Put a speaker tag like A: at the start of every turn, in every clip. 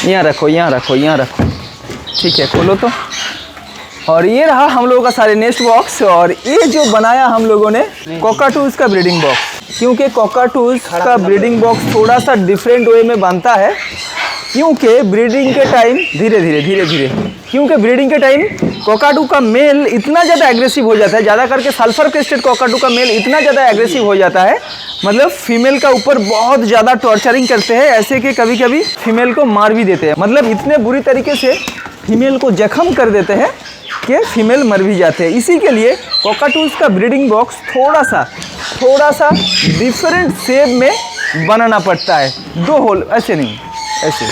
A: यहाँ रखो, यहाँ रखो, यहाँ रखो। ठीक है, खोलो तो। और ये रहा हम लोगों का सारे नेस्ट बॉक्स। और ये जो बनाया हम लोगों ने कॉकाटूज का ब्रीडिंग बॉक्स, क्योंकि कॉकाटूज का ब्रीडिंग बॉक्स थोड़ा सा डिफरेंट वे में बनता है। क्योंकि ब्रीडिंग के टाइम धीरे-धीरे क्योंकि ब्रीडिंग के टाइम कॉकाटू का मेल इतना ज़्यादा एग्रेसिव हो जाता है, ज़्यादा करके सल्फर क्रेस्टेड कॉकाटू का मेल इतना ज़्यादा एग्रेसिव हो जाता है, मतलब फीमेल का ऊपर बहुत ज़्यादा टॉर्चरिंग करते हैं, ऐसे कि कभी कभी फीमेल को मार भी देते हैं। मतलब इतने बुरी तरीके से फीमेल को जख्म कर देते हैं कि फीमेल मर भी जाते हैं। इसी के लिए कॉकाटूज का ब्रीडिंग बॉक्स थोड़ा सा डिफरेंट शेप में बनाना पड़ता है। 2 होल, ऐसे नहीं, ऐसे।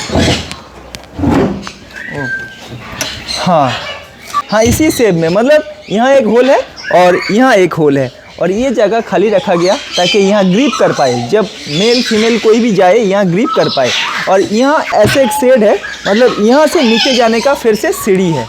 A: हाँ, इसी शेप में, मतलब यहाँ एक होल है और यहाँ एक होल है, और ये जगह खाली रखा गया ताकि यहाँ ग्रिप कर पाए, जब मेल फीमेल कोई भी जाए यहाँ ग्रिप कर पाए। और यहाँ ऐसे एक शेड है, मतलब यहाँ से नीचे जाने का फिर से सीढ़ी है।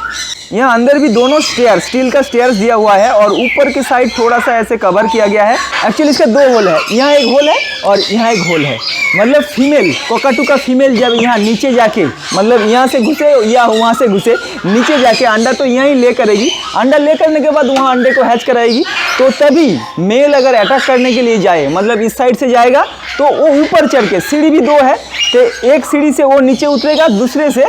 A: यहाँ अंदर भी दोनों स्टेयर, स्टील का स्टेयर्स दिया हुआ है, और ऊपर की साइड थोड़ा सा ऐसे कवर किया गया है। एक्चुअली इसका 2 होल है, यहाँ एक होल है और यहाँ एक होल है। मतलब फीमेल कॉकाटू का फीमेल जब यहाँ नीचे जाके, मतलब यहाँ से घुसे या वहाँ से घुसे, नीचे जाके अंडा तो यहीं ले करेगी। अंडा ले करने के बाद वहाँ अंडे को हैच कराएगी, तो तभी मेल अगर अटैक करने के लिए जाए, मतलब इस साइड से जाएगा, तो वो ऊपर चढ़ के, सीढ़ी भी 2 है, तो एक सीढ़ी से वो नीचे उतरेगा, दूसरे से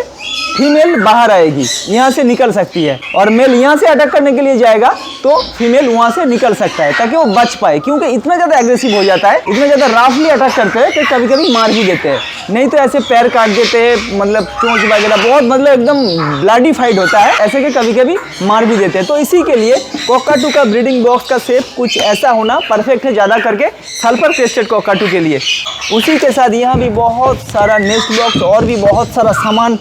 A: फीमेल बाहर आएगी, यहाँ से निकल सकती है। और मेल यहाँ से अटैक करने के लिए जाएगा तो फीमेल वहाँ से निकल सकता है, ताकि वो बच पाए। क्योंकि इतना ज़्यादा एग्रेसिव हो जाता है, इतना ज़्यादा राफली अटैक करते हैं कि कभी कभी मार भी देते हैं। नहीं तो ऐसे पैर काट देते हैं, मतलब चोंच वगैरह, बहुत मतलब एकदम ब्लडी फाइट होता है, ऐसे कि कभी कभी मार भी देते हैं। तो इसी के लिए कॉकाटू का ब्रीडिंग बॉक्स का शेप कुछ ऐसा होना परफेक्ट है, ज़्यादा करके सल्फर क्रेस्टेड कॉकाटू के लिए। उसी के साथ यहाँ भी बहुत सारा नेस्ट बॉक्स और भी बहुत सारा सामान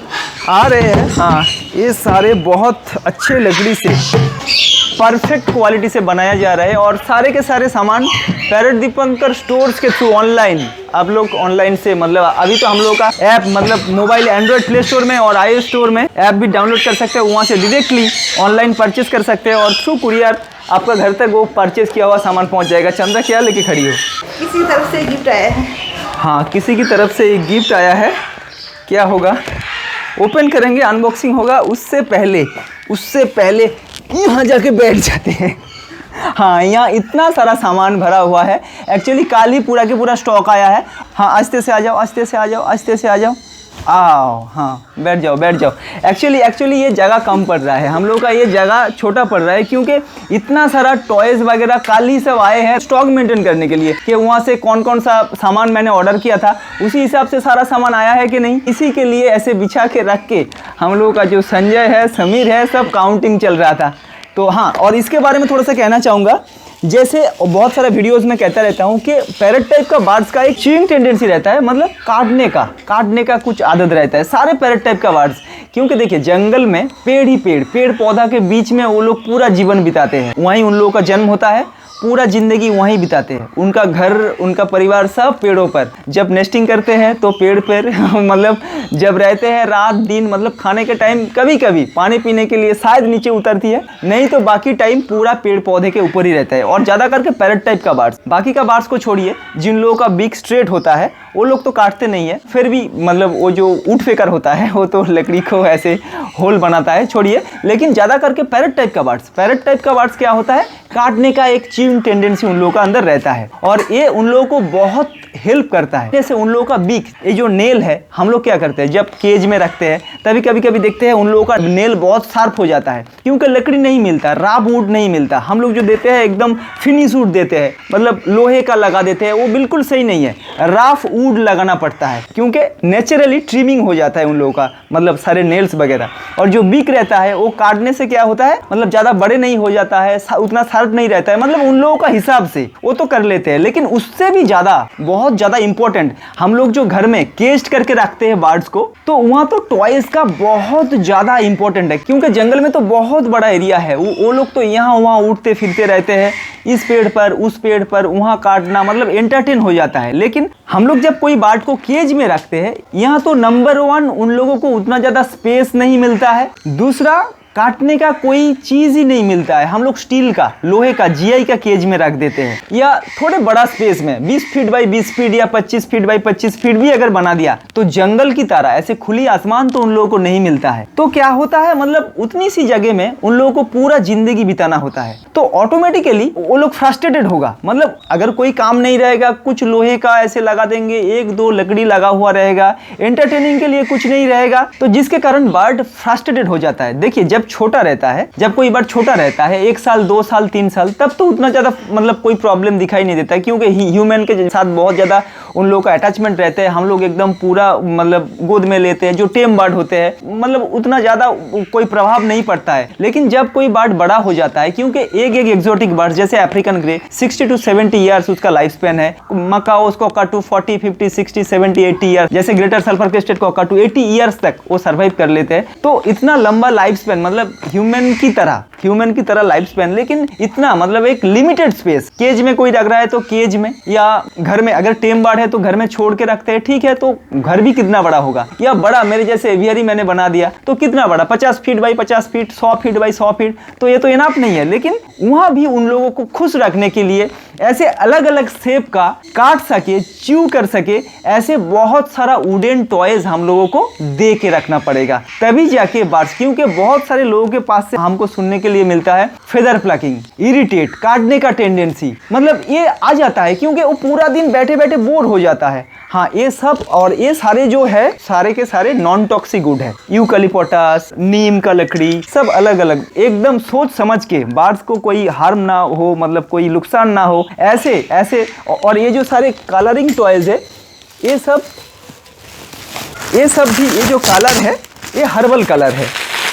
A: आ रहे हैं। हाँ, ये सारे बहुत अच्छे लकड़ी से परफेक्ट क्वालिटी से बनाया जा रहा है, और सारे के सारे सामान पैरेट दीपंकर स्टोर्स के थ्रू ऑनलाइन, आप लोग ऑनलाइन से, मतलब अभी तो हम लोग का ऐप, मतलब मोबाइल एंड्रॉयड प्ले स्टोर में और iOS स्टोर में ऐप भी डाउनलोड कर सकते हैं, वहाँ से डायरेक्टली ऑनलाइन परचेस कर सकते हैं, और थ्रू कुरियर आपका घर तक वो परचेस किया हुआ सामान पहुँच जाएगा। चंद्रा क्या लेके खड़ी हो?
B: किसी की तरफ से गिफ्ट आया है।
A: हाँ, किसी की तरफ से एक गिफ्ट आया है। क्या होगा, ओपन करेंगे, अनबॉक्सिंग होगा। उससे पहले यहाँ जाके बैठ जाते हैं। हाँ, यहाँ इतना सारा सामान भरा हुआ है। एक्चुअली कल ही पूरा के पूरा स्टॉक आया है। हाँ, आस्ते से आ जाओ, आस्ते से आ जाओ, आस्ते से आ जाओ, आओ। हाँ, बैठ जाओ, बैठ जाओ। एक्चुअली ये जगह कम पड़ रहा है, हम लोग का ये जगह छोटा पड़ रहा है, क्योंकि इतना सारा टॉयज़ वगैरह कल ही सब आए हैं स्टॉक मेंटेन करने के लिए, कि वहाँ से कौन कौन सा सामान मैंने ऑर्डर किया था उसी हिसाब से सारा सामान आया है कि नहीं। इसी के लिए ऐसे बिछा के रख के हम लोग का जो संजय है, समीर है, सब काउंटिंग चल रहा था। तो हाँ, और इसके बारे में थोड़ा सा कहना चाहूँगा। जैसे बहुत सारे वीडियोस में कहता रहता हूँ कि पैरेट टाइप का बर्ड्स का एक च्यूइंग टेंडेंसी रहता है, मतलब काटने का कुछ आदत रहता है सारे पैरेट टाइप का बर्ड्स। क्योंकि देखिए, जंगल में पेड़ पौधा के बीच में वो लोग पूरा जीवन बिताते हैं, वहीं उन लोगों का जन्म होता है, पूरा ज़िंदगी वहीं बिताते हैं। उनका घर, उनका परिवार सब पेड़ों पर। जब नेस्टिंग करते हैं तो पेड़ पर मतलब जब रहते हैं रात दिन, मतलब खाने के टाइम कभी कभी पानी पीने के लिए शायद नीचे उतरती है, नहीं तो बाकी टाइम पूरा पेड़ पौधे के ऊपर ही रहता है। और ज़्यादा करके पैरेट टाइप का बर्ड्स, बाकी का बर्ड्स को छोड़िए, जिन लोगों का बीक स्ट्रेट होता है वो लोग तो काटते नहीं है, फिर भी मतलब वो जो ऊँट फेकर होता है वो तो लकड़ी को ऐसे होल बनाता है, छोड़िए। लेकिन ज़्यादा करके पैरेट टाइप का बर्ड्स क्या होता है, काटने का एक च्यूइंग टेंडेंसी उन लोगों का अंदर रहता है, और ये उन लोगों को बहुत हेल्प करता है। जैसे उन लोगों का बीक, ये जो नेल है, हम लोग क्या करते हैं जब केज में रखते हैं तभी कभी देखते हैं उन लोगों का नेल बहुत शार्प हो जाता है, क्योंकि लकड़ी नहीं मिलता, रॉ वुड नहीं मिलता। हम लोग जो देते हैं एकदम फिनिश वुड देते हैं, मतलब लोहे का लगा देते हैं, वो बिल्कुल सही नहीं है, रफ वुड लगाना पड़ता है, क्योंकि नेचुरली ट्रिमिंग हो जाता है उन लोगों का, मतलब सारे नेल्स वगैरह। और जो बीक रहता है वो काटने से क्या होता है, मतलब ज़्यादा बड़े नहीं हो जाता है, उतना शार्प नहीं रहता है, मतलब उन लोगों का हिसाब से वो तो कर लेते हैं। लेकिन उससे भी ज़्यादा, बहुत ज़्यादा इंपॉर्टेंट, हम लोग जो घर में केज करके रखते हैं बर्ड्स को, तो वहाँ तो टॉयज का बहुत ज़्यादा इंपॉर्टेंट है, क्योंकि जंगल में तो बहुत बड़ा एरिया है, वो लोग तो यहाँ वहाँ उठते फिरते रहते हैं, इस पेड़ पर उस पेड़ पर, वहाँ काटना, मतलब एंटरटेन हो जाता है। लेकिन हम लोग जब कोई बर्ड को केज में रखते हैं, यहाँ तो नंबर 1 उन लोगों को उतना ज़्यादा स्पेस नहीं मिलता है, दूसरा काटने का कोई चीज ही नहीं मिलता है। हम लोग स्टील का, लोहे का, जीआई का केज में रख देते हैं, या थोड़े बड़ा स्पेस में 20 फीट बाई 20 फीट या 25 फीट बाई 25 फीट भी अगर बना दिया तो जंगल की तरह ऐसे खुली आसमान तो उन लोगों को नहीं मिलता है। तो क्या होता है, मतलब उतनी सी जगह में उन लोगों को पूरा जिंदगी बिताना होता है, तो ऑटोमेटिकली वो लोग फ्रस्ट्रेटेड होगा। मतलब अगर कोई काम नहीं रहेगा, कुछ लोहे का ऐसे लगा देंगे, एक दो लकड़ी लगा हुआ रहेगा, एंटरटेनिंग के लिए कुछ नहीं रहेगा, तो जिसके कारण बर्ड फ्रस्ट्रेटेड हो जाता है। देखिए जब छोटा रहता है, जब कोई बर्ड छोटा रहता है 1 साल 2 साल 3 साल, तब तो उतना ज्यादा मतलब कोई प्रॉब्लम दिखाई नहीं देता है, क्योंकि ह्यूमन के साथ बहुत ज्यादा उन लोगों का अटैचमेंट रहते हैं। हम लोग एकदम पूरा मतलब गोद में लेते हैं। जो टेम बर्ड होते हैं मतलब उतना ज्यादा कोई प्रभाव नहीं पड़ता है। लेकिन जब कोई बर्ड बड़ा हो जाता है, क्योंकि एक एक्सोटिक बर्ड जैसे अफ्रीकन ग्रे 60 to 70 ईयर्स उसका लाइफ स्पेन है, मकाओ उसको कॉकटू 40 50 60 70 80 ईयर्स, जैसे greater sulphur crested cockatoo 80 years तक वो सर्वाइव कर लेते हैं। तो इतना लंबा लाइफ स्पेन, मतलब ह्यूमन की तरह लाइफ स्पेन, लेकिन इतना मतलब एक लिमिटेड स्पेस। केज में कोई रख रहा है तो केज में, या घर में अगर टेम बर्ड है तो घर में छोड़ के रखते हैं, ठीक है, तो घर भी कितना बड़ा होगा, या बड़ा मेरे जैसे एवियरी मैंने बना दिया तो कितना बड़ा, 50 feet by 50 feet, 100 feet by 100 feet, तो ये तो इनफ नहीं है। लेकिन वहां भी उन लोगों को खुश रखने के लिए ऐसे अलग अलग शेप का काट सके, च्यू कर सके, ऐसे बहुत सारा वुडन टॉयज हम लोगों को दे के रखना पड़ेगा, तभी जाके बर्ड्स। क्योंकि बहुत सारे लोगों के पास से हमको सुनने के लिए मिलता है फेदर प्लकिंग, इरिटेट, काटने का टेंडेंसी, मतलब ये आ जाता है क्योंकि वो पूरा दिन बैठे बैठे बोर हो जाता है। हाँ, ये सब और ये सारे जो है सारे के सारे नॉन टॉक्सिक वुड है, यूकलिप्टस, नीम का लकड़ी, सब अलग अलग, एकदम सोच समझ के, बर्ड्स को कोई हार्म ना हो, मतलब कोई नुकसान ना हो, ऐसे ऐसे। और ये जो सारे कलरिंग टॉयज है, ये सब भी, ये जो कलर है ये हर्बल कलर है,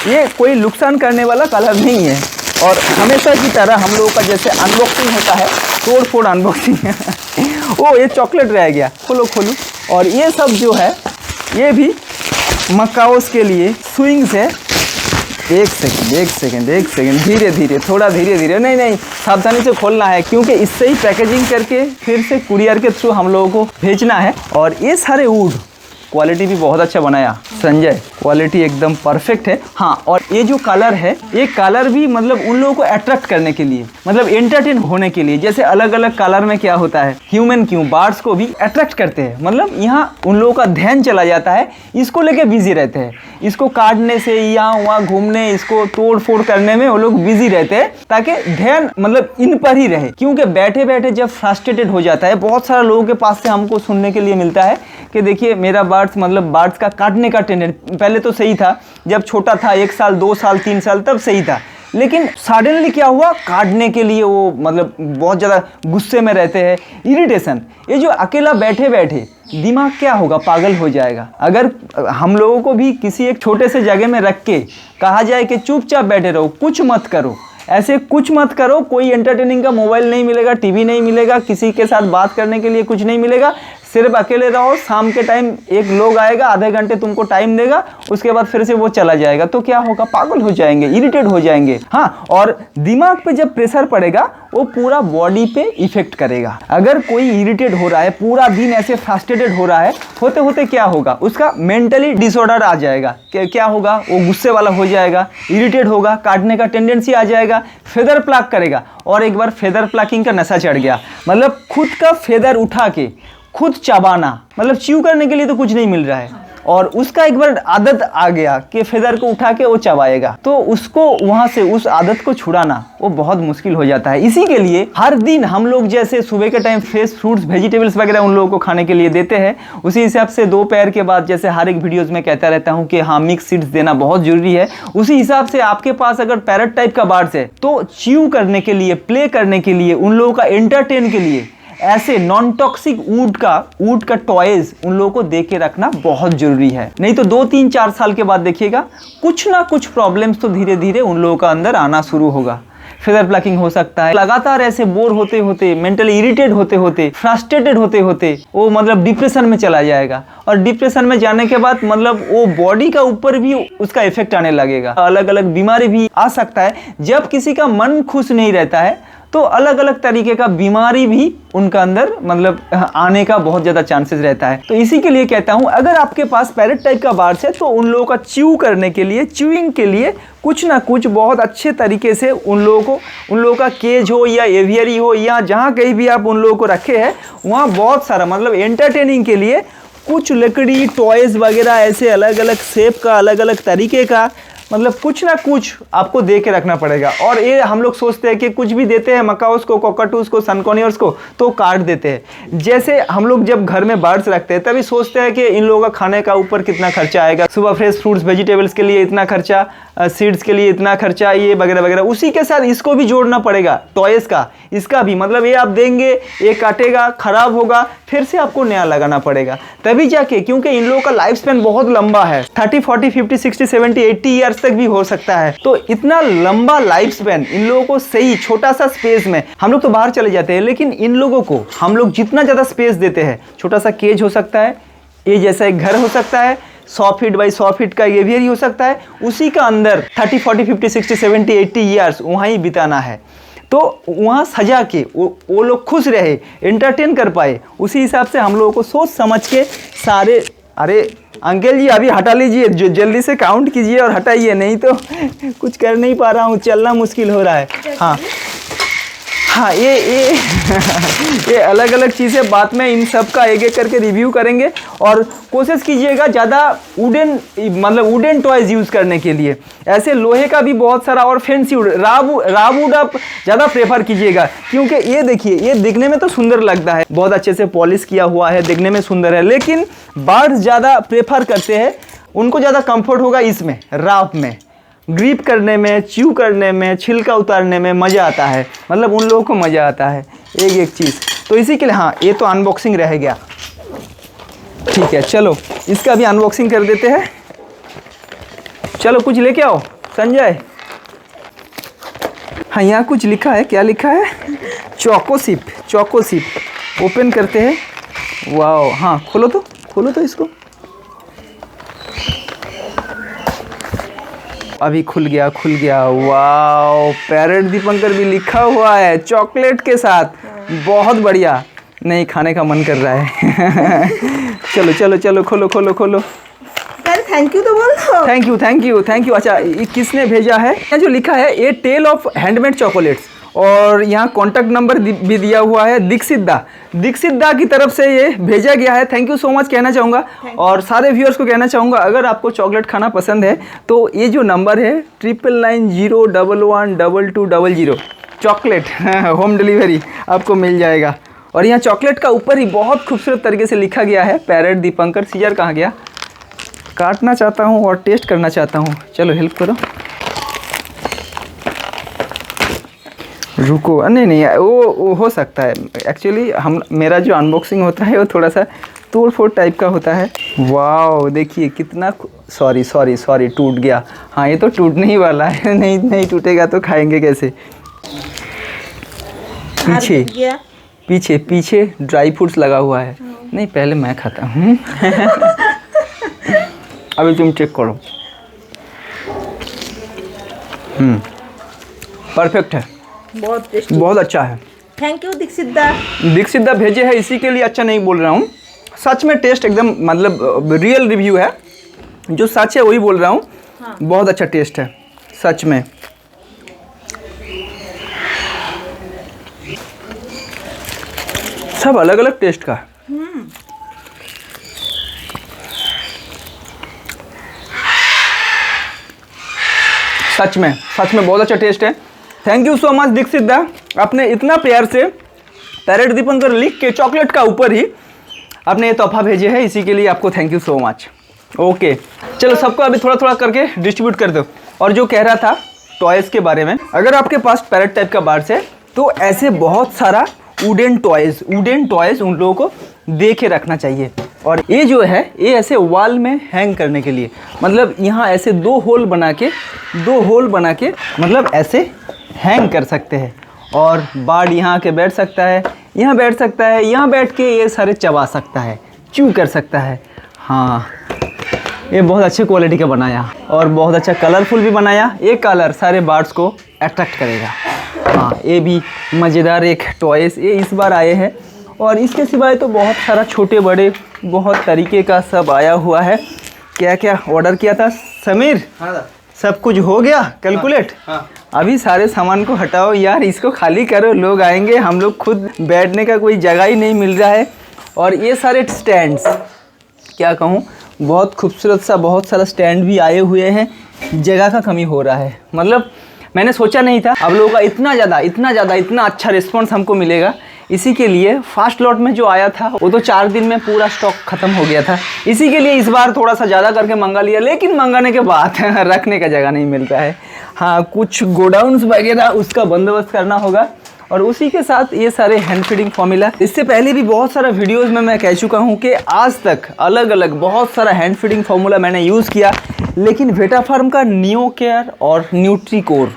A: ये कोई नुकसान करने वाला कलर नहीं है। और हमेशा की तरह हम लोगों का जैसे अनबॉक्सिंग होता है, तोड़ फोड़ अनबॉक्सिंग ओ ये चॉकलेट रह गया, खोलो। और ये सब जो है ये भी मकाओस के लिए स्विंग्स है। एक सेकंड, धीरे धीरे, थोड़ा धीरे धीरे, नहीं सावधानी से खोलना है, क्योंकि इससे ही पैकेजिंग करके फिर से कुरियर के थ्रू हम लोगों को भेजना है। और ये सारे वुड क्वालिटी भी बहुत अच्छा बनाया संजय, क्वालिटी एकदम परफेक्ट है। हाँ, और ये जो कलर है, ये कलर भी मतलब उन लोगों को अट्रैक्ट करने के लिए, मतलब एंटरटेन होने के लिए। जैसे अलग अलग कलर में क्या होता है, ह्यूमन क्यों बर्ड्स को भी अट्रैक्ट करते हैं, मतलब यहाँ उन लोगों का ध्यान चला जाता है, इसको लेके बिजी रहते हैं, इसको काटने से यहाँ वहाँ घूमने, इसको तोड़ फोड़ करने में वो लोग बिजी रहते हैं, ताकि ध्यान मतलब इन पर ही रहे। क्योंकि बैठे बैठे जब फ्रस्ट्रेटेड हो जाता है, बहुत सारे लोगों के पास से हमको सुनने के लिए मिलता है कि देखिए मेरा बर्ड्स, मतलब बर्ड्स का काटने का टेंडेंस पहले तो सही था, जब छोटा था 1 साल 2 साल 3 साल तब सही था, लेकिन सडनली क्या हुआ, काटने के लिए वो मतलब बहुत ज़्यादा गुस्से में रहते हैं, इरिटेशन। ये जो अकेला बैठे बैठे दिमाग क्या होगा, पागल हो जाएगा। अगर हम लोगों को भी किसी एक छोटे से जगह में रख के कहा जाए कि चुपचाप बैठे रहो, कुछ मत करो, ऐसे कुछ मत करो, कोई एंटरटेनिंग का मोबाइल नहीं मिलेगा, टीवी नहीं मिलेगा, किसी के साथ बात करने के लिए कुछ नहीं मिलेगा, सिर्फ अकेले रहो। शाम के टाइम एक लोग आएगा, आधे घंटे तुमको टाइम देगा, उसके बाद फिर से वो चला जाएगा, तो क्या होगा, पागल हो जाएंगे, इरिटेट हो जाएंगे। हाँ, और दिमाग पे जब प्रेशर पड़ेगा वो पूरा बॉडी पे इफेक्ट करेगा। अगर कोई इरिटेट हो रहा है, पूरा दिन ऐसे फ्रस्ट्रेटेड हो रहा है, होते होते क्या होगा, उसका मेंटली डिसऑर्डर आ जाएगा। क्या होगा, वो गुस्से वाला हो जाएगा, इरिटेट होगा, काटने का टेंडेंसी आ जाएगा, फेदर प्लक करेगा। और एक बार फेदर प्लकिंग का नशा चढ़ गया, मतलब खुद का फेदर उठा के खुद चबाना, मतलब च्यू करने के लिए तो कुछ नहीं मिल रहा है, और उसका एक बार आदत आ गया कि फेदर को उठा के वो चबाएगा, तो उसको वहां से उस आदत को छुड़ाना वो बहुत मुश्किल हो जाता है। इसी के लिए हर दिन हम लोग जैसे सुबह के टाइम फ्रेश फ्रूट्स, वेजिटेबल्स वगैरह उन लोगों को खाने के लिए देते हैं, उसी हिसाब से दोपहर के बाद, जैसे हर एक वीडियोज़ में कहता रहता हूँ कि हाँ मिक्स सीड्स देना बहुत जरूरी है, उसी हिसाब से आपके पास अगर पैरट टाइप का बर्ड्स है तो च्यू करने के लिए, प्ले करने के लिए, उन लोगों का एंटरटेन के लिए ऐसे नॉन टॉक्सिक वुड का टॉयज उन लोगों को दे के रखना बहुत जरूरी है। नहीं तो 2 3 4 साल के बाद देखिएगा कुछ ना कुछ प्रॉब्लम्स तो धीरे धीरे उन लोगों का अंदर आना शुरू होगा। फेदर प्लकिंग हो सकता है, लगातार ऐसे बोर होते होते, मेंटली इरिटेट होते होते, फ्रस्ट्रेटेड होते होते वो मतलब डिप्रेशन में चला जाएगा, और डिप्रेशन में जाने के बाद मतलब वो बॉडी का ऊपर भी उसका इफेक्ट आने लगेगा, अलग अलग बीमारी भी आ सकता है। जब किसी का मन खुश नहीं रहता है तो अलग अलग तरीके का बीमारी भी उनका अंदर मतलब आने का बहुत ज़्यादा चांसेस रहता है। तो इसी के लिए कहता हूँ अगर आपके पास पैरेट टाइप का बार्ड्स है तो उन लोगों का च्यू करने के लिए, च्यूइंग के लिए कुछ ना कुछ बहुत अच्छे तरीके से उन लोगों का केज हो या एवियरी हो या जहाँ कहीं भी आप उन लोगों को रखे हैं वहाँ बहुत सारा मतलब एंटरटेनिंग के लिए कुछ लकड़ी टॉयज़ वगैरह ऐसे अलग अलग शेप का, अलग अलग तरीके का मतलब कुछ ना कुछ आपको दे के रखना पड़ेगा। और ये हम लोग सोचते हैं कि कुछ भी देते हैं मकाउस को, कॉकटूस को, सनकॉनियर्स को तो काट देते हैं। जैसे हम लोग जब घर में बर्ड्स रखते हैं तभी सोचते हैं कि इन लोगों का खाने का ऊपर कितना खर्चा आएगा, सुबह फ्रेश फ्रूट्स वेजिटेबल्स के लिए इतना खर्चा, सीड्स के लिए इतना खर्चा, ये वगैरह वगैरह। उसी के साथ इसको भी जोड़ना पड़ेगा, टॉयज़ का, इसका भी मतलब ये आप देंगे, ये काटेगा, ख़राब होगा, फिर से आपको नया लगाना पड़ेगा तभी जाके, क्योंकि इन लोगों का लाइफ स्पैन बहुत लंबा है, 30, 40, 50, 60, 70, 80 ईयर्स तक भी हो सकता है। तो इतना लंबा लाइफ स्पैन इन लोगों को सही छोटा सा स्पेस में, हम लोग तो बाहर चले जाते हैं लेकिन इन लोगों को हम लोग जितना ज़्यादा स्पेस देते हैं, छोटा सा केज हो सकता है, ये जैसा एक घर हो सकता है, 100 फीट बाई 100 फीट का एवियरी हो सकता है, उसी का अंदर 30, 40, 50, 60, 70, 80 ईयर्स वहाँ ही बिताना है। तो वहाँ सजा के वो लोग खुश रहे, एंटरटेन कर पाए, उसी हिसाब से हम लोगों को सोच समझ के सारे। अरे अंकल जी अभी हटा लीजिए, जो जल्दी से काउंट कीजिए और हटाइए, नहीं तो कुछ कर नहीं पा रहा हूँ, चलना मुश्किल हो रहा है। हाँ हाँ, ये अलग अलग चीज़ें बात में इन सब का एक एक करके रिव्यू करेंगे। और कोशिश कीजिएगा ज़्यादा वुडन टॉयज़ यूज़ करने के लिए, ऐसे लोहे का भी बहुत सारा और फैंसी रावुड आप ज़्यादा प्रेफर कीजिएगा, क्योंकि ये देखिए ये दिखने में तो सुंदर लगता है, बहुत अच्छे से पॉलिश किया हुआ है, दिखने में सुंदर है, लेकिन बर्ड्स ज़्यादा प्रेफर करते हैं, उनको ज़्यादा कंफर्ट होगा इसमें, राव में ग्रिप करने में, च्यू करने में, छिलका उतारने में मज़ा आता है, मतलब उन लोगों को मज़ा आता है एक एक चीज़। तो इसी के लिए हाँ, ये तो अनबॉक्सिंग रह गया, ठीक है। चलो इसका भी अनबॉक्सिंग कर देते हैं। चलो कुछ लेके आओ संजय। हाँ यहाँ कुछ लिखा है, क्या लिखा है? चोकोसिप ओपन करते हैं। वाओ, हाँ खोलो तो इसको। अभी खुल गया। वाओ, पैरेट दीपंकर भी लिखा हुआ है चॉकलेट के साथ, बहुत बढ़िया। नहीं, खाने का मन कर रहा है। चलो खोलो।
B: अरे थैंक यू तो बोल दो।
A: Thank you. अच्छा, ये किसने भेजा है? यहाँ जो लिखा है ये टेल ऑफ हैंडमेड चॉकलेट्स, और यहाँ कॉन्टैक्ट नंबर भी दिया हुआ है, दीक्षित दा की तरफ से ये भेजा गया है। थैंक यू सो मच कहना चाहूँगा, और सारे व्यूअर्स को कहना चाहूँगा अगर आपको चॉकलेट खाना पसंद है तो ये जो नंबर है 9990112200 चॉकलेट होम डिलीवरी आपको मिल जाएगा। और यहाँ चॉकलेट का ऊपर ही बहुत खूबसूरत तरीके से लिखा गया है पैरेट दीपंकर। सीजर कहाँ गया? काटना चाहता हूँ और टेस्ट करना चाहता हूँ, चलो हेल्प करो। रुको, नहीं वो हो सकता है एक्चुअली, मेरा जो अनबॉक्सिंग होता है वो थोड़ा सा तोड़ फोड़ टाइप का होता है। वाओ देखिए कितना, सॉरी टूट गया। हाँ ये तो टूटने ही वाला है, नहीं टूटेगा तो खाएंगे कैसे। पीछे ड्राई फ्रूट्स लगा हुआ है। नहीं पहले मैं खाता हूँ। अभी तुम चेक करो। परफेक्ट है, बहुत अच्छा है।
B: थैंक यू दीक्षित दा
A: भेजे है, इसी के लिए अच्छा नहीं बोल रहा हूँ, सच में टेस्ट एकदम मतलब रियल रिव्यू है, जो सच है वही बोल रहा हूँ। हाँ। बहुत अच्छा टेस्ट है सच में। सब अलग अलग टेस्ट का। सच में बहुत अच्छा टेस्ट है। Thank you so much Dikshit दा, आपने इतना प्यार से पैरेट दीपंकर लिख के चॉकलेट का ऊपर ही आपने ये तोहफा भेजे है, इसी के लिए आपको thank you so much. Okay चलो सबको अभी थोड़ा थोड़ा करके डिस्ट्रीब्यूट कर दो। और जो कह रहा था टॉयज़ के बारे में, अगर आपके पास पैरेट टाइप का बार्ड्स है तो ऐसे बहुत सारा वुडन टॉयज़ उन लोगों को दे के रखना चाहिए। और ये जो है ये ऐसे वॉल में हैंग करने के लिए, मतलब यहाँ ऐसे दो होल बना के मतलब ऐसे हैंग कर सकते हैं। और बार्ड यहाँ आके बैठ सकता है, यहाँ बैठ सकता है, यहाँ बैठ के ये सारे चबा सकता है, च्यू कर सकता है। हाँ ये बहुत अच्छे क्वालिटी का बनाया और बहुत अच्छा कलरफुल भी बनाया। ये कलर सारे बर्ड्स को अट्रैक्ट करेगा। हाँ, ये भी मज़ेदार एक टॉयस ये इस बार आए हैं। और इसके सिवाय तो बहुत सारा छोटे बड़े बहुत तरीके का सब आया हुआ है। क्या क्या ऑर्डर किया था समीर?
C: हाँ
A: सब कुछ हो गया कैलकुलेट?
C: हाँ।
A: अभी सारे सामान को हटाओ यार, इसको खाली करो, लोग आएंगे, हम लोग खुद बैठने का कोई जगह ही नहीं मिल रहा है। और ये सारे स्टैंड्स क्या कहूँ, बहुत खूबसूरत सा बहुत सारा स्टैंड भी आए हुए हैं। जगह का कमी हो रहा है, मतलब मैंने सोचा नहीं था अब लोगों का इतना अच्छा रिस्पॉन्स हमको मिलेगा। इसी के लिए फास्ट लॉट में जो आया था वो तो 4 दिन में पूरा स्टॉक ख़त्म हो गया था। इसी के लिए इस बार थोड़ा सा ज़्यादा करके मंगा लिया, लेकिन मंगाने के बाद रखने का जगह नहीं मिलता है। हाँ, कुछ गोडाउन्स वगैरह उसका बंदोबस्त करना होगा। और उसी के साथ ये सारे हैंड फीडिंग फॉर्मूला, इससे पहले भी बहुत सारा वीडियोस में मैं कह चुका हूँ कि आज तक अलग अलग बहुत सारा हैंड फीडिंग फॉर्मूला मैंने यूज़ किया, लेकिन वेटाफार्म का नियो केयर और न्यूट्रीकोर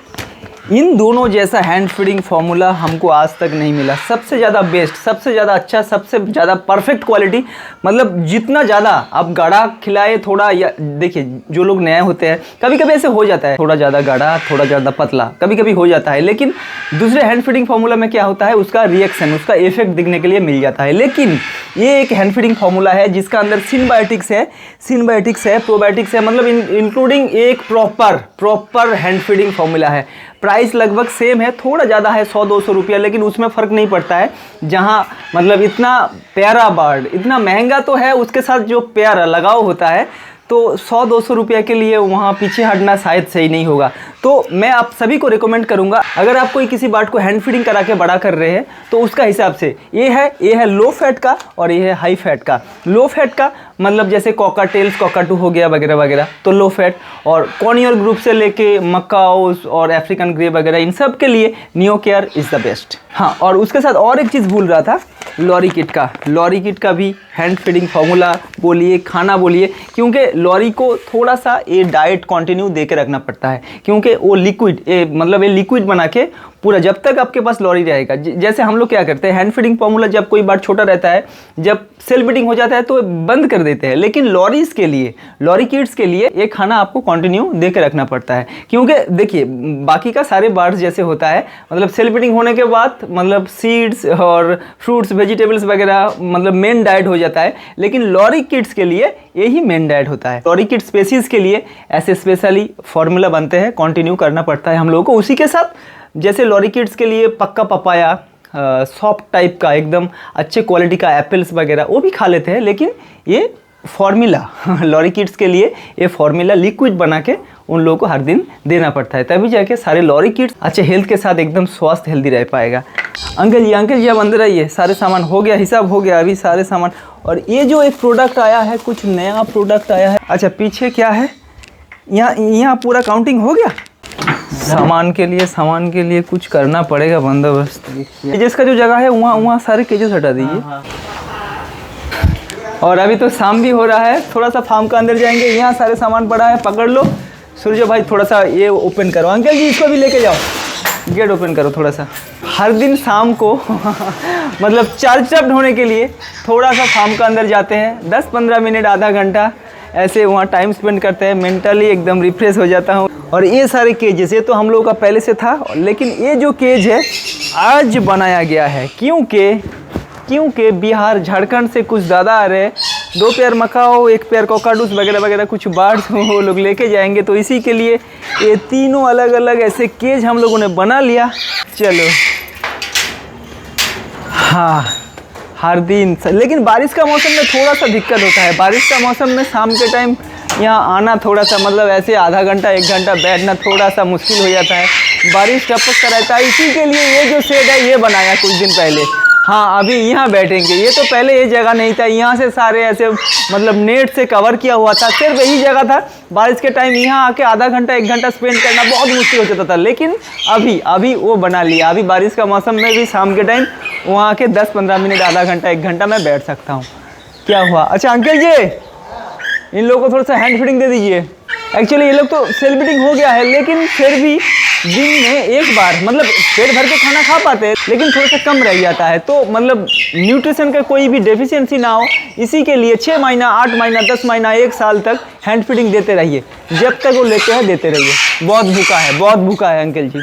A: इन दोनों जैसा हैंड फीडिंग फार्मूला हमको आज तक नहीं मिला। सबसे ज़्यादा बेस्ट, सबसे ज़्यादा अच्छा, सबसे ज़्यादा परफेक्ट क्वालिटी, मतलब जितना ज़्यादा आप गाढ़ा खिलाए थोड़ा, या देखिए जो लोग नए होते हैं कभी कभी ऐसे हो जाता है, थोड़ा ज़्यादा गाढ़ा थोड़ा ज़्यादा पतला कभी कभी हो जाता है, लेकिन दूसरे हैंड फीडिंग फार्मूला में क्या होता है, उसका रिएक्शन उसका इफेक्ट दिखने के लिए मिल जाता है। लेकिन ये एक हैंड फीडिंग फार्मूला है जिसका अंदर सिनबायोटिक्स है, प्रोबायोटिक्स है, मतलब इंक्लूडिंग एक प्रॉपर हैंड फीडिंग फार्मूला है। प्राइस लगभग सेम है, थोड़ा ज़्यादा है 100-200 रुपया, लेकिन उसमें फ़र्क नहीं पड़ता है। जहाँ मतलब इतना प्यारा बर्ड, इतना महंगा तो है, उसके साथ जो प्यारा लगाव होता है, तो 100-200 रुपये के लिए वहाँ पीछे हटना शायद सही नहीं होगा। तो मैं आप सभी को रिकमेंड करूँगा, अगर आप कोई किसी बर्ड को हैंड फीडिंग करा के बड़ा कर रहे हैं तो उसका हिसाब से ये है लो फैट का और ये है हाई फैट का। लो फैट का मतलब जैसे कॉकाटेल्स, कॉकाटू हो गया वगैरह वगैरह, तो लो फैट, और कॉर्नियल ग्रुप से लेके मकाओस और अफ्रीकन ग्रे वगैरह, इन सब के लिए neo care is the best. हाँ, और उसके साथ और एक चीज़ भूल रहा था, लॉरी किट का भी हैंड फीडिंग फार्मूला बोलिए, खाना बोलिए, क्योंकि लॉरी को थोड़ा सा ये डाइट कंटिन्यू दे के रखना पड़ता है, क्योंकि वो लिक्विड मतलब ये लिक्विड बना के पूरा जब तक आपके पास लॉरी रहेगा। जैसे हम लोग क्या करते हैं, हैंड फीडिंग फार्मूला जब कोई बर्ड छोटा रहता है, जब सेल बीडिंग हो जाता है तो बंद कर देते हैं, लेकिन लॉरीज के लिए, लॉरी किड्स के लिए ये खाना आपको कंटिन्यू दे के रखना पड़ता है। क्योंकि देखिए बाकी का सारे बर्ड्स जैसे होता है, मतलब सेल बीडिंग होने के बाद मतलब सीड्स और फ्रूट्स वेजिटेबल्स वगैरह मतलब मेन डाइट हो जाता है, लेकिन लॉरी किड्स के लिए यही मेन डाइट होता है। लॉरी किड स्पेसीज के लिए ऐसे स्पेशली फार्मूला बनते हैं, कंटिन्यू करना पड़ता है हम लोगों को। उसी के साथ जैसे लॉरी किड्स के लिए पक्का पपाया, सॉफ्ट टाइप का एकदम अच्छे क्वालिटी का एप्पल्स वगैरह वो भी खा लेते हैं, लेकिन ये फार्मूला लॉरी किड्स के लिए ये फार्मूला लिक्विड बना के उन लोगों को हर दिन देना पड़ता है, तभी जाके सारे लॉरी किड्स अच्छे हेल्थ के साथ एकदम स्वस्थ हेल्दी रह पाएगा। अंकल जी अब अंदर आइए, सारे सामान हो गया, हिसाब हो गया अभी सारे सामान। और ये जो एक प्रोडक्ट आया है, कुछ नया प्रोडक्ट आया है। अच्छा, पीछे क्या है, यहाँ पूरा काउंटिंग हो गया। सामान के लिए कुछ करना पड़ेगा बंदोबस्त। जिसका जो जगह है वहाँ सारे केजेस हटा दीजिए। और अभी तो शाम भी हो रहा है, थोड़ा सा फार्म का अंदर जाएंगे, यहाँ सारे सामान पड़ा है, पकड़ लो। सूर्य भाई थोड़ा सा ये ओपन करो, अंकल जी इसको भी लेके जाओ, गेट ओपन करो थोड़ा सा। हर दिन शाम को मतलब चार्ज अप होने के लिए थोड़ा सा फार्म का अंदर जाते हैं, 10-15 मिनट आधा घंटा ऐसे वहाँ टाइम स्पेंड करते हैं, मेंटली एकदम रिफ्रेश हो जाता हूँ। और ये सारे केजेस ये तो हम लोगों का पहले से था, लेकिन ये जो केज है आज बनाया गया है क्योंकि बिहार झारखंड से कुछ ज़्यादा आ रहे हैं, 2 पेयर मकाओ, 1 पेयर कोकाडूस वगैरह वगैरह कुछ बर्ड्स वो लोग लेके जाएंगे, तो इसी के लिए ये तीनों अलग अलग ऐसे केज हम लोगों ने बना लिया। चलो हाँ, हर दिन, लेकिन बारिश का मौसम में थोड़ा सा दिक्कत होता है। बारिश का मौसम में शाम के टाइम यहाँ आना थोड़ा सा मतलब ऐसे आधा घंटा 1 घंटा बैठना थोड़ा सा मुश्किल हो जाता है, बारिश टपक कर रहता है। इसी के लिए ये जो शेड है ये बनाया कुछ दिन पहले। हाँ, अभी यहाँ बैठेंगे, ये तो पहले ये जगह नहीं था, यहाँ से सारे ऐसे मतलब नेट से कवर किया हुआ था, सिर्फ यही जगह था। बारिश के टाइम यहाँ आके आधा घंटा 1 घंटा स्पेंड करना बहुत मुश्किल हो जाता था, लेकिन अभी वो बना लिया। अभी बारिश का मौसम में भी शाम के टाइम वहाँ आके 10-15 मिनट आधा घंटा 1 घंटा मैं बैठ सकता हूँ। क्या हुआ? अच्छा अंकल जी, इन लोगों को थोड़ा सा हैंड फीडिंग दे दीजिए। एक्चुअली ये लोग तो सेल फीडिंग हो गया है, लेकिन फिर भी दिन में एक बार मतलब पेट भर के खाना खा पाते हैं, लेकिन थोड़ा सा कम रह जाता है, तो मतलब न्यूट्रिशन का कोई भी डेफिशिएंसी ना हो, इसी के लिए 6 महीना 8 महीना 10 महीना 1 साल तक हैंड फीडिंग देते रहिए, जब तक वो लेते हैं देते रहिए। बहुत भूखा है अंकल जी।